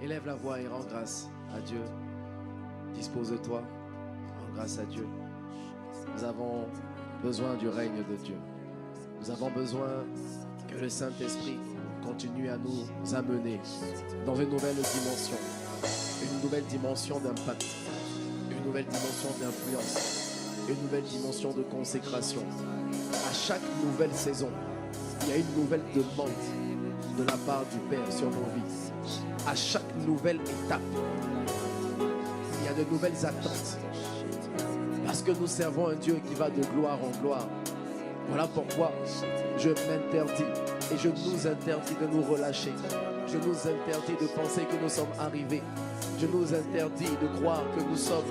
Élève la voix et rends grâce à Dieu. Dispose-toi, rends grâce à Dieu. Nous avons besoin du règne de Dieu. Nous avons besoin que le Saint-Esprit continue à nous amener dans une nouvelle dimension. Une nouvelle dimension d'impact. Une nouvelle dimension d'influence. Une nouvelle dimension de consécration. À chaque nouvelle saison, il y a une nouvelle demande de la part du Père sur nos vies. À chaque nouvelle étape, il y a de nouvelles attentes. Parce que nous servons un Dieu qui va de gloire en gloire. Voilà pourquoi je m'interdis et je nous interdis de nous relâcher. Je nous interdis de penser que nous sommes arrivés. Je nous interdis de croire que nous sommes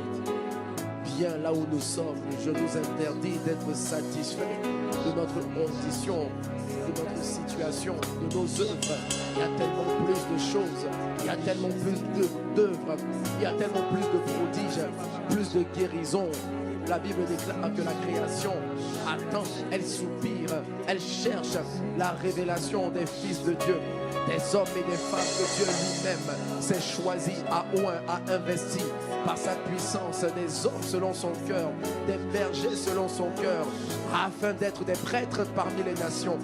bien là où nous sommes. Je nous interdis d'être satisfaits de notre condition, de notre situation, de nos œuvres. Il y a tellement plus de choses, il y a tellement plus d'œuvres, il y a tellement plus de prodiges, plus de guérisons. La Bible déclare que la création attend, elle soupire, elle cherche la révélation des fils de Dieu, des hommes et des femmes que Dieu lui-même s'est choisi, a oint, a investi par sa puissance, des hommes selon son cœur, des bergers selon son cœur, afin d'être des prêtres parmi les nations,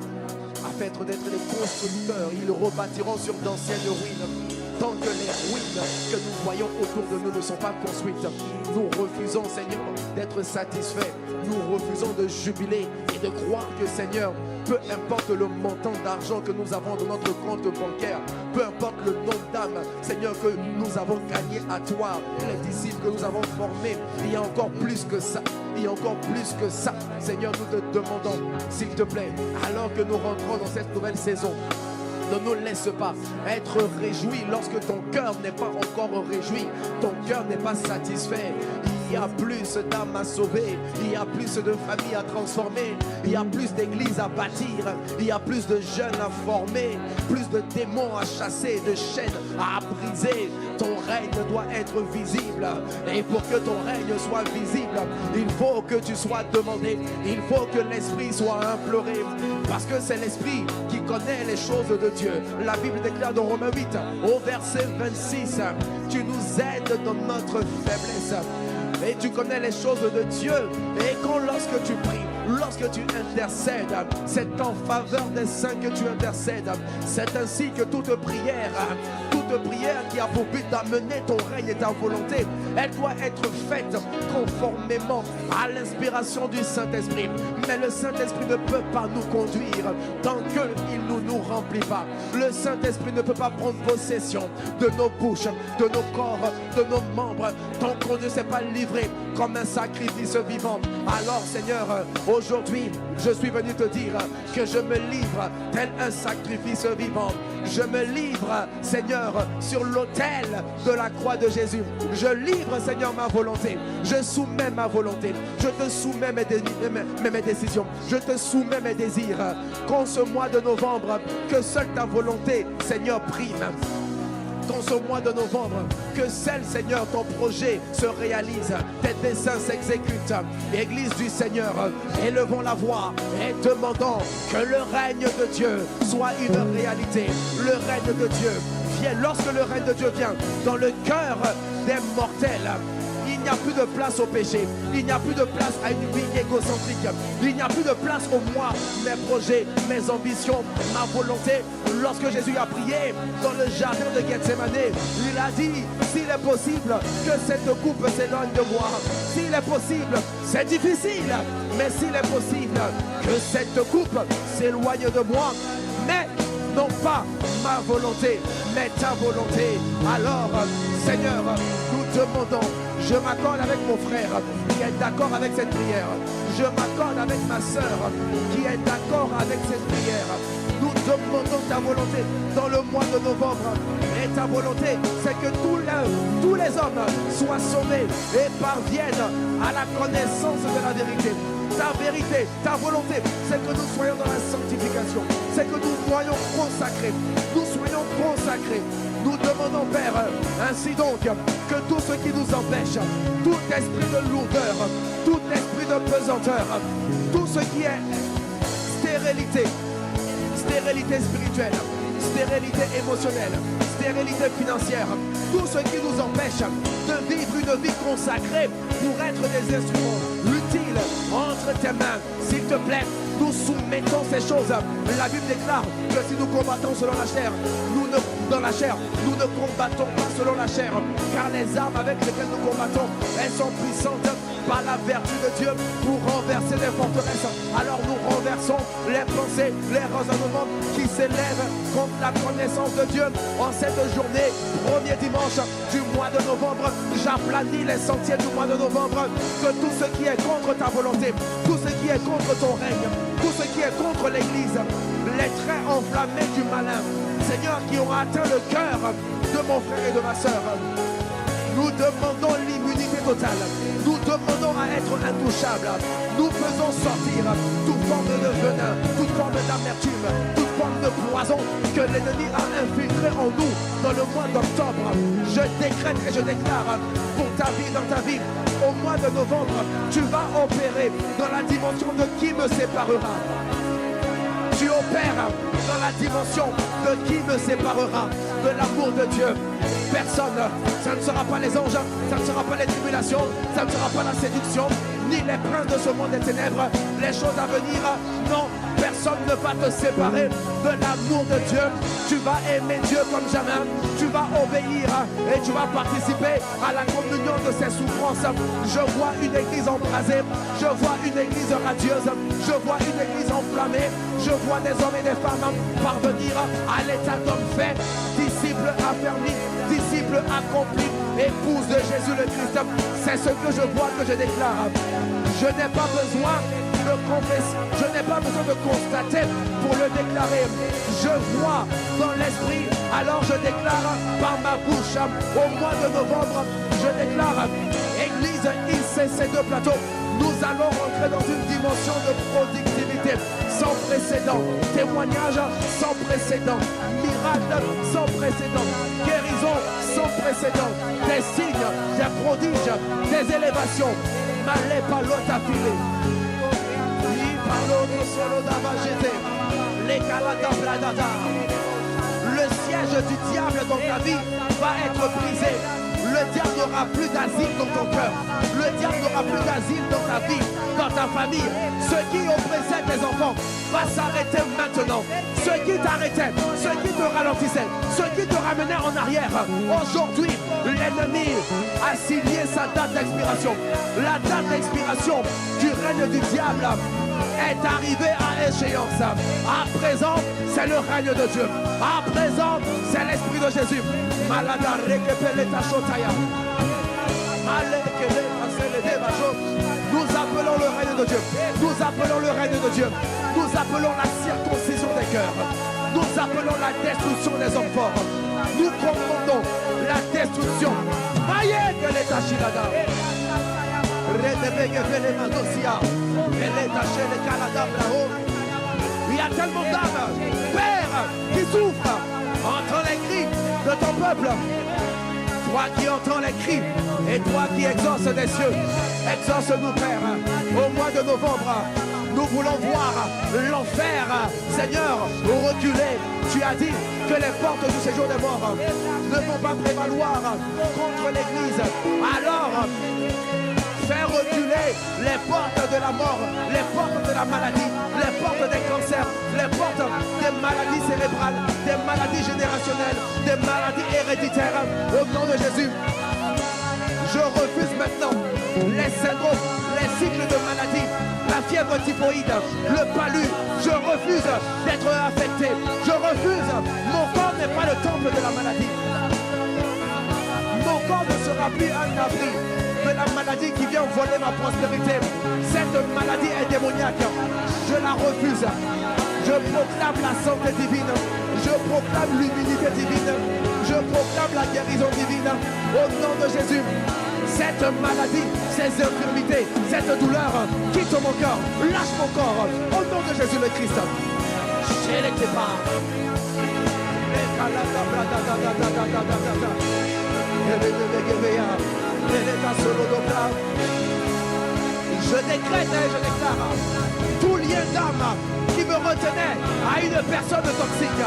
afin d'être des constructeurs. Ils rebâtiront sur d'anciennes ruines. Tant que les ruines que nous voyons autour de nous ne sont pas construites, nous refusons, Seigneur, d'être satisfaits. Nous refusons de jubiler et de croire que, Seigneur, peu importe le montant d'argent que nous avons dans notre compte bancaire, peu importe le nombre d'âmes, Seigneur, que nous avons gagné à toi, les disciples que nous avons formés, il y a encore plus que ça. Il y a encore plus que ça. Seigneur, nous te demandons, s'il te plaît, alors que nous rentrons dans cette nouvelle saison, ne nous laisse pas être réjouis lorsque ton cœur n'est pas encore réjoui, ton cœur n'est pas satisfait. Il y a plus d'âmes à sauver, il y a plus de familles à transformer, il y a plus d'églises à bâtir, il y a plus de jeunes à former, plus de démons à chasser, de chaînes à briser. Ton règne doit être visible, et pour que ton règne soit visible, il faut que tu sois demandé, il faut que l'Esprit soit imploré, parce que c'est l'Esprit qui connaît les choses de Dieu. La Bible déclare dans Romains 8 au verset 26, tu nous aides dans notre faiblesse et tu connais les choses de Dieu. Et lorsque tu pries, lorsque tu intercèdes, c'est en faveur des saints que tu intercèdes. C'est ainsi que toute prière qui a pour but d'amener ton règne et ta volonté, elle doit être faite conformément à l'inspiration du Saint-Esprit. Mais le Saint-Esprit ne peut pas nous conduire tant qu'il ne nous remplit pas. Le Saint-Esprit ne peut pas prendre possession de nos bouches, de nos corps, de nos membres, tant qu'on ne s'est pas livré comme un sacrifice vivant. Alors Seigneur, aujourd'hui, je suis venu te dire que je me livre tel un sacrifice vivant. Je me livre, Seigneur, sur l'autel de la croix de Jésus. Je livre, Seigneur, ma volonté. Je soumets ma volonté. Je te soumets mes décisions. Je te soumets mes désirs. Qu'en ce mois de novembre, que seule ta volonté, Seigneur, prime. Dans ce mois de novembre, que seul, Seigneur, ton projet se réalise, tes desseins s'exécutent. Église du Seigneur, élevons la voix et demandons que le règne de Dieu soit une réalité. Le règne de Dieu vient, lorsque le règne de Dieu vient dans le cœur des mortels, il n'y a plus de place au péché, il n'y a plus de place à une vie égocentrique, il n'y a plus de place au moi, mes projets, mes ambitions, ma volonté. Lorsque Jésus a prié dans le jardin de Gethsemane, il a dit, s'il est possible que cette coupe s'éloigne de moi, s'il est possible, c'est difficile, mais s'il est possible que cette coupe s'éloigne de moi, mais non pas ma volonté, mais ta volonté. Alors, Seigneur, nous demandons, je m'accorde avec mon frère qui est d'accord avec cette prière. Je m'accorde avec ma soeur qui est d'accord avec cette prière. Nous demandons ta volonté dans le mois de novembre. Et ta volonté, c'est que tous les hommes soient sauvés et parviennent à la connaissance de la vérité. Ta vérité, ta volonté, c'est que nous soyons dans la sanctification. C'est que nous soyons consacrés. Nous soyons consacrés. Nous demandons, Père, ainsi donc, que tout ce qui nous empêche, tout esprit de lourdeur, tout esprit de pesanteur, tout ce qui est stérilité spirituelle, stérilité émotionnelle, stérilité financière, tout ce qui nous empêche de vivre une vie consacrée pour être des instruments utiles entre tes mains. S'il te plaît, nous soumettons ces choses. La Bible déclare que si nous combattons selon la chair, nous ne combattons pas selon la chair, car les armes avec lesquelles nous combattons, elles sont puissantes par la vertu de Dieu pour renverser les forteresses. Alors nous renversons les pensées, les raisonnements qui s'élèvent contre la connaissance de Dieu. En cette journée, premier dimanche du mois de novembre, j'aplanis les sentiers du mois de novembre, que tout ce qui est contre ta volonté, tout ce qui est contre ton règne, tout ce qui est contre l'église, les traits enflammés du malin, Seigneur, qui ont atteint le cœur de mon frère et de ma soeur, nous demandons l'immunité totale. Nous demandons à être intouchables. Nous faisons sortir toute forme de venin, toute forme d'amertume, toute forme de poison que l'ennemi a infiltré en nous dans le mois d'octobre. Je décrète et je déclare pour ta vie, dans ta vie, au mois de novembre, tu vas opérer dans la dimension de qui me séparera. Tu opères dans la dimension de qui me séparera de l'amour de Dieu. Personne, ça ne sera pas les anges, ça ne sera pas les tribulations, ça ne sera pas la séduction, ni les princes de ce monde des ténèbres, les choses à venir. Non, personne ne va te séparer de l'amour de Dieu. Tu vas aimer Dieu comme jamais, tu vas obéir et tu vas participer à la communion de ses souffrances. Je vois une église embrasée, je vois une église radieuse, je vois une église enflammée, je vois des hommes et des femmes parvenir à l'état d'homme fait, disciples affermis, disciples accomplis, épouse de Jésus le Christ. C'est ce que je vois, que je déclare. Je n'ai pas besoin de confesser, je n'ai pas besoin de constater pour le déclarer. Je vois dans l'esprit, alors je déclare par ma bouche. Au mois de novembre, je déclare, Église ICC de Plateau, nous allons rentrer dans une dimension de productivité sans précédent, témoignage sans précédent, miracle sans précédent, guérison sans précédent, des signes, des prodiges, des élévations. Malé palo tafilé, y palo no solo d'avagété, les calada bladada. Le siège du diable dans ta vie va être brisé. Le diable n'aura plus d'asile dans ton cœur. Le diable n'aura plus d'asile dans ta vie, dans ta famille. Ce qui oppressait tes enfants va s'arrêter maintenant. Ce qui t'arrêtait, ce qui te ralentissait, ce qui te ramenait en arrière. Aujourd'hui, l'ennemi a signé sa date d'expiration. La date d'expiration du règne du diable est arrivée à échéance. À présent, c'est le règne de Dieu. À présent, c'est l'Esprit de Jésus. Malada rekepele tachotaya. Nous appelons le règne de Dieu. Nous appelons le règne de Dieu. Nous appelons la circoncision des cœurs. Nous appelons la destruction des hommes forts. Nous commandons la destruction. Maïe que l'État Shilada. Il y a tellement d'âmes, Père, qui souffrent. Entends les cris de ton peuple. Toi qui entends les cris et toi qui exauces des cieux, exauce-nous, Père. Au mois de novembre, nous voulons voir l'enfer, Seigneur, reculer. Tu as dit que les portes du séjour des morts ne vont pas prévaloir contre l'Église. Alors, fais reculer les portes de la mort, les portes de la maladie, les portes des cancers, les portes des maladies cérébrales, des maladies générationnelles, des maladies héréditaires. Au nom de Jésus, je refuse maintenant les syndromes, les cycles de maladie, la fièvre typhoïde, le palu. Je refuse d'être affecté. Je refuse. Mon corps n'est pas le temple de la maladie. Mon corps ne sera plus un abri de la maladie qui vient voler ma prospérité. Cette maladie est démoniaque. Je la refuse. Je proclame la santé divine. Je proclame l'humilité divine. Je proclame la guérison divine. Au nom de Jésus. Cette maladie, ces infirmités, cette douleur, quitte mon corps, lâche mon corps. Au nom de Jésus le Christ. Je décrète et je déclare tout lien d'âme qui me retenait à une personne toxique,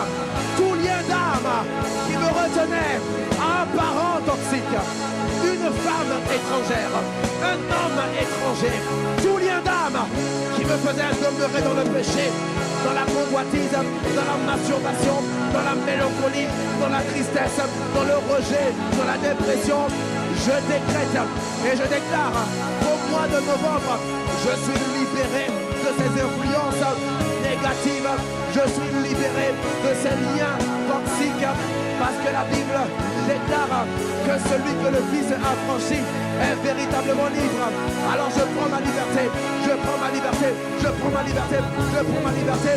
tout lien d'âme qui me retenait à un parent toxique, une femme étrangère, un homme étranger, tout lien d'âme qui me faisait demeurer dans le péché, dans la convoitise, dans la masturbation, dans la mélancolie, dans la tristesse, dans le rejet, dans la dépression. Je décrète et je déclare qu'au mois de novembre, je suis libéré de ces influences négatives. Je suis libéré de ces liens toxiques parce que la Bible déclare que celui que le Fils a franchi est véritablement libre. Alors je prends ma liberté, je prends ma liberté, je prends ma liberté, je prends ma liberté.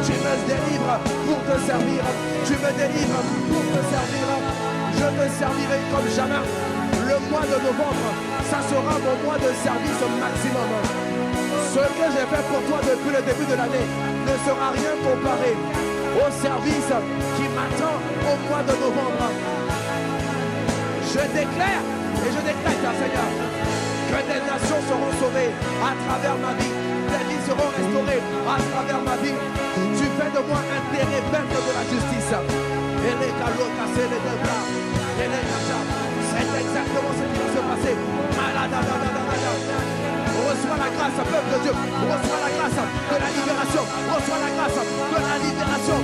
Tu me délivres pour te servir, tu me délivres pour te servir. Je te servirai comme jamais. Le mois de novembre, ça sera mon mois de service maximum. Ce que j'ai fait pour toi depuis le début de l'année ne sera rien comparé au service qui m'attend au mois de novembre. Je déclare et je décrète, Seigneur, que des nations seront sauvées à travers ma vie. Des vies seront restaurées à travers ma vie. Tu fais de moi un térébène de la justice. Et les calots cassés, les deux bras, et les cachats. C'est exactement ce qui va se passer. Reçois la grâce, peuple de Dieu. Reçois la grâce de la libération. Reçois la grâce de la libération.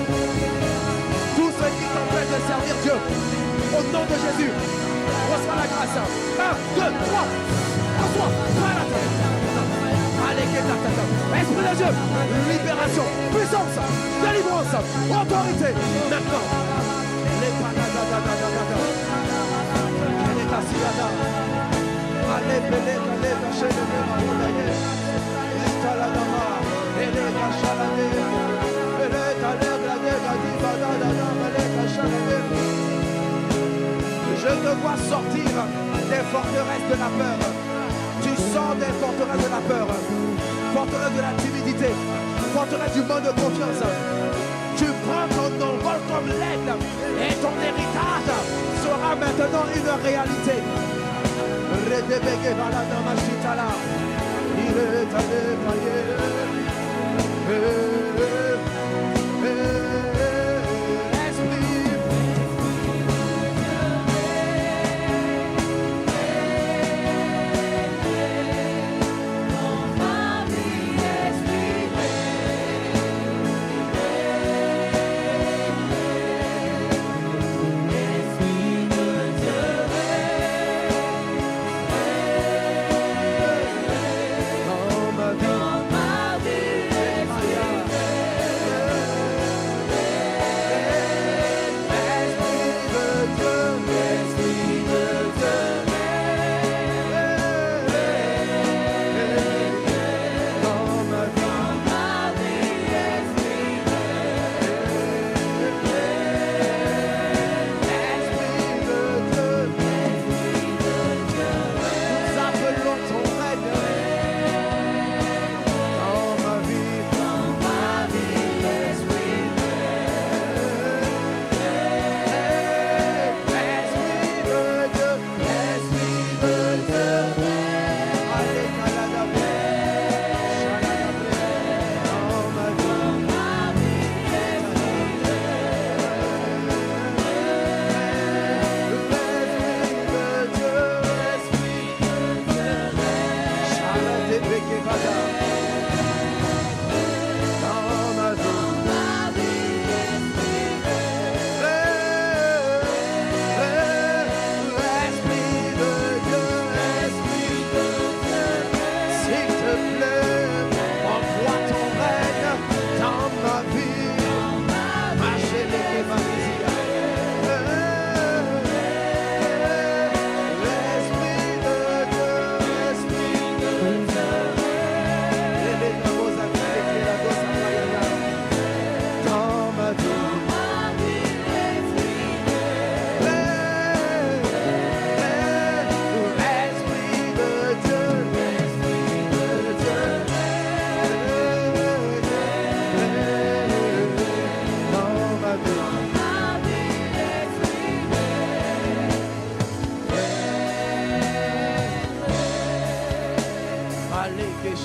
Tous ceux qui t'empêchent de servir Dieu, au nom de Jésus, reçois la grâce. 1, 2, 3. Reçois. Esprit de Dieu, libération, puissance, délivrance, autorité. Maintenant, les je te vois sortir des forteresses de la peur. Tu sors des forteresses de la peur, forteresse de la timidité, forteresse du manque de confiance. Tu prends ton envol comme l'aigle et ton héritage sera maintenant une réalité. Il est allé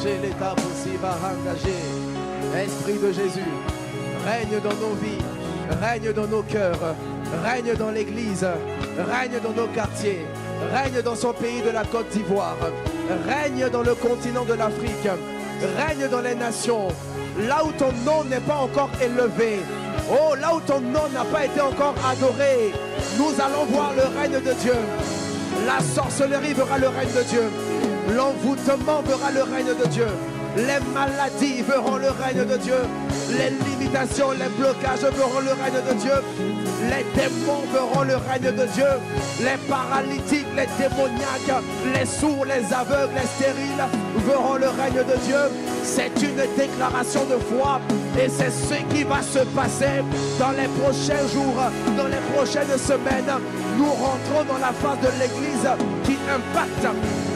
chez l'État aussi va engager. Esprit de Jésus, règne dans nos vies, règne dans nos cœurs, règne dans l'Église, règne dans nos quartiers, règne dans son pays de la Côte d'Ivoire, règne dans le continent de l'Afrique, règne dans les nations, là où ton nom n'est pas encore élevé. Oh, là où ton nom n'a pas été encore adoré, nous allons voir le règne de Dieu. La sorcellerie verra le règne de Dieu. L'envoûtement verra le règne de Dieu. Les maladies verront le règne de Dieu. Les limitations, les blocages verront le règne de Dieu. Les démons verront le règne de Dieu. Les paralytiques, les démoniaques, les sourds, les aveugles, les stériles verront le règne de Dieu. C'est une déclaration de foi et c'est ce qui va se passer dans les prochains jours, dans les prochaines semaines. Nous rentrons dans la phase de l'Église qui impacte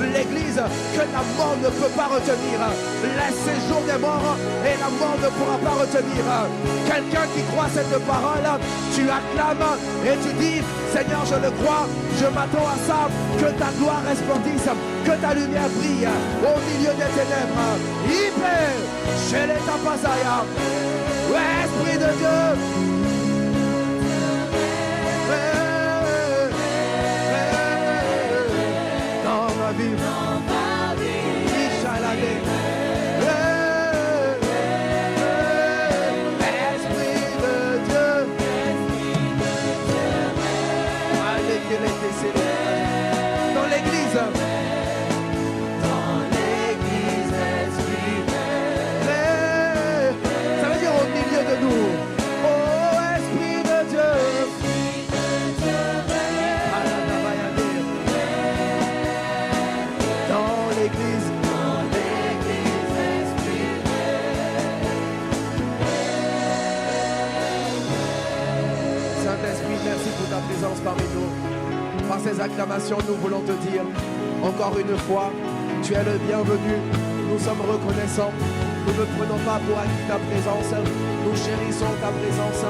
l'Église que la mort ne peut pas retenir. Les séjours des morts et la mort ne pourra pas retenir. Quelqu'un qui croit cette parole, tu acclames et tu dis, Seigneur, je le crois, je m'attends à ça, que ta gloire resplendisse, que ta lumière brille au milieu des ténèbres. Hyper, chez les tapasaya, Esprit de Dieu. Dans l'église, ça veut dire au milieu de nous. Oh, Esprit de Dieu. Dans l'église, Saint-Esprit, merci pour ta présence parmi nous. Par ces acclamations, nous voulons te dire, encore une fois, tu es le bienvenu. Nous sommes reconnaissants. Nous ne prenons pas pour acquis ta présence. Nous chérissons ta présence.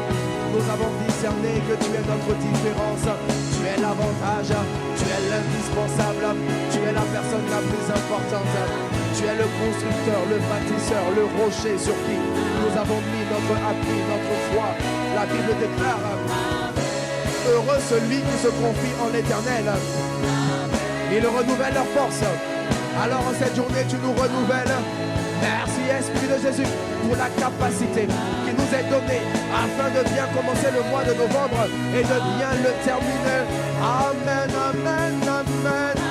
Nous avons discerné que tu es notre différence. Tu es l'avantage. Tu es l'indispensable. Tu es la personne la plus importante. Tu es le constructeur, le bâtisseur, le rocher sur qui nous avons mis notre appui, notre foi. La Bible déclare: heureux celui qui se confie en l'Éternel. Il renouvelle leur force. Alors en cette journée, tu nous renouvelles. Merci Esprit de Jésus pour la capacité qui nous est donnée afin de bien commencer le mois de novembre et de bien le terminer. Amen, amen, amen.